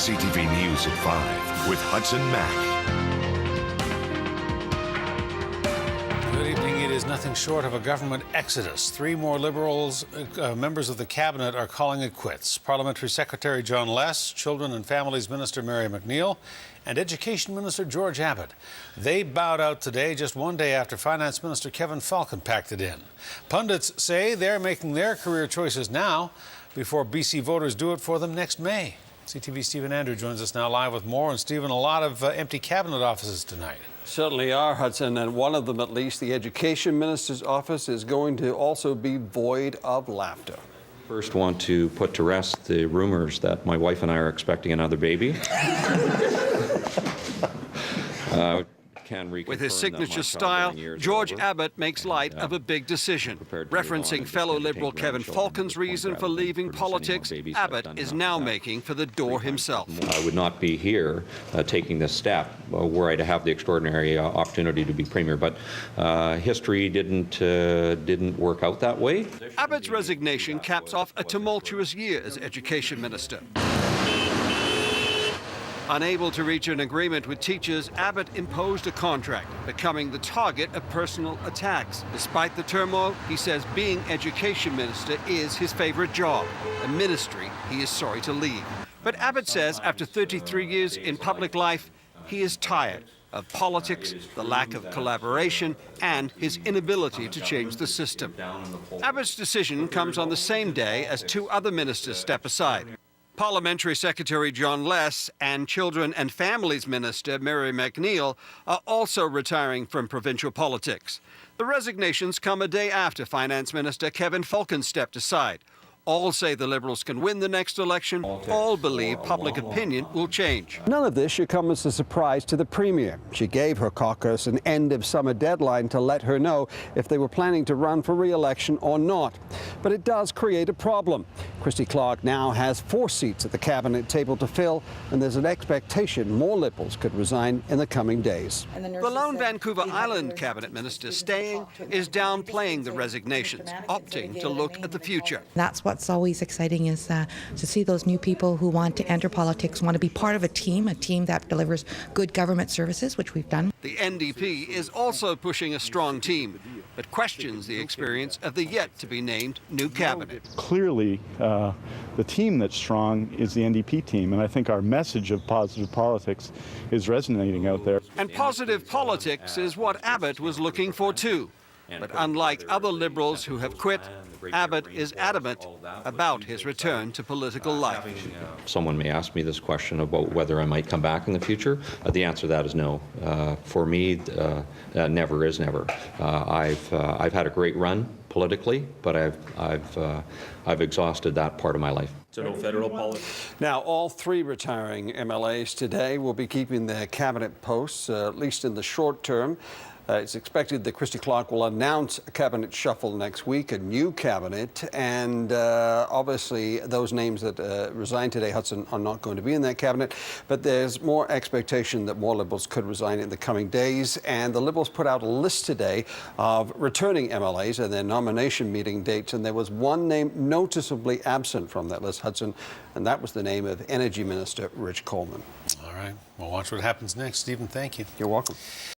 CTV News at 5 with Hudson Mack. Good evening. It is nothing short of a government exodus. 3 more Liberals, members of the cabinet, are calling it quits. Parliamentary Secretary John Les, Children and Families Minister Mary McNeil, and Education Minister George Abbott. They bowed out today, just one day after Finance Minister Kevin Falcon packed it in. Pundits say they're making their career choices now before BC voters do it for them next May. CTV's Stephen Andrew joins us now live with more. And Stephen, a lot of empty cabinet offices tonight. Certainly are, Hudson, and one of them, at least, the Education Minister's office, is going to also be void of laughter. First, want to put to rest the rumors that my wife and I are expecting another baby. With his signature style, George Abbott makes light of a big decision. Referencing fellow Liberal Kevin Falcon's reason for leaving politics, Abbott is now making for the door himself. I would not be here taking this step were I to have the extraordinary opportunity to be Premier, but history didn't work out that way. Abbott's resignation caps off a tumultuous year as Education Minister. Unable to reach an agreement with teachers, Abbott imposed a contract, becoming the target of personal attacks. Despite the turmoil, he says being Education Minister is his favorite job, a ministry he is sorry to leave. But Abbott says after 33 years in public life, he is tired of politics, the lack of collaboration, and his inability to change the system. Abbott's decision comes on the same day as 2 other ministers step aside. Parliamentary Secretary John Les and Children and Families Minister Mary McNeil are also retiring from provincial politics. The resignations come a day after Finance Minister Kevin Falcon stepped aside. All say the Liberals can win the next election. All believe public opinion will change. None of this should come as a surprise to the Premier. She gave her caucus an end-of-summer deadline to let her know if they were planning to run for re-election or not. But it does create a problem. Christy Clark now has 4 seats at the cabinet table to fill, and there's an expectation more Liberals could resign in the coming days. The lone Vancouver Island cabinet minister staying is downplaying the resignations, opting to look at the future. That's what's always exciting is to see those new people who want to enter politics, want to be part of a team that delivers good government services, which we've done. The NDP is also pushing a strong team, but questions the experience of the yet-to-be-named new cabinet. Clearly, the team that's strong is the NDP team, and I think our message of positive politics is resonating out there. And positive politics is what Abbott was looking for too. But unlike other Liberals who have quit, Abbott is adamant about his return to political life. Someone may ask me this question about whether I might come back in the future. The answer to that is no. For me, never is never. I've had a great run politically, but I've exhausted that part of my life. So no federal politics. Now, all 3 retiring MLAs today will be keeping their cabinet posts, at least in the short term. It's expected that Christy Clark will announce a cabinet shuffle next week, a new cabinet, and obviously those names that resigned today, Hudson, are not going to be in that cabinet, but there's more expectation that more Liberals could resign in the coming days, and the Liberals put out a list today of returning MLAs and their nomination meeting dates, and there was one name noticeably absent from that list, Hudson, and that was the name of Energy Minister Rich Coleman. All right. We'll watch what happens next. Stephen, thank you. You're welcome.